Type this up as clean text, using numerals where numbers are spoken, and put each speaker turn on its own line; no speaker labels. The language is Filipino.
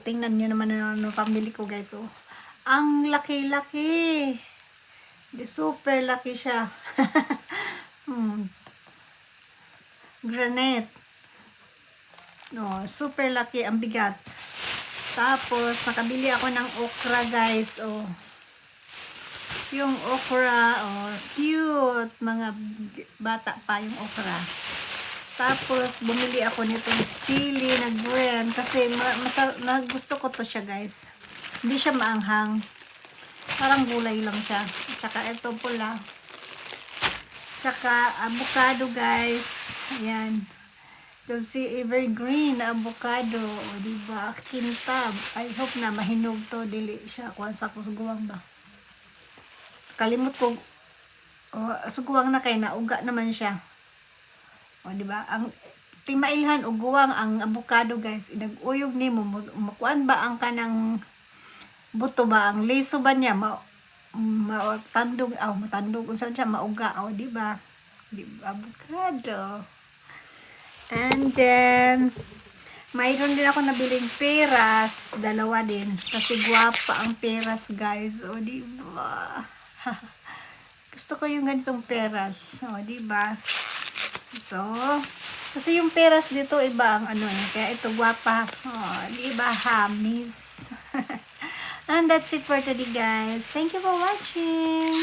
tingnan nyo naman ano pamili ko guys. Oh. Ang laki-laki. Super laki siya. Granite. No, super laki ang bigat. Tapos nakabili ako ng okra guys. Oh. Yung okra, oh, cute. Mga bata pa yung okra. Tapos bumili ako nitong sili na green kasi gusto ko to siya guys. Hindi siya maanghang. Parang gulay lang siya. Tsaka ito pula. Tsaka avocado guys. Ayan. Kasi evergreen na avocado. O diba? Kintab. I hope na mahinog to. Dili siya. Kuhan sa kusuguwang ba? Kalimot ko. Suguwang na kay nauga naman siya. O diba? Ang timailhan o guwang ang avocado guys. Inag-uyog ni mo. Makuan ba ang kanang buto ba? Ang liso ba niya? Matandog. Matandog. Kung saan siya mauga. O diba? Diba? Avocado. And then, mayroon din ako nabiling peras. Dalawa din. Kasi guwapa ang peras guys. O diba? Gusto ko yung ganitong peras. O diba? So, kasi yung peras dito iba ang ano eh. Kaya ito guwapa. Oh, diba? Hamis. And that's it for today guys. Thank you for watching.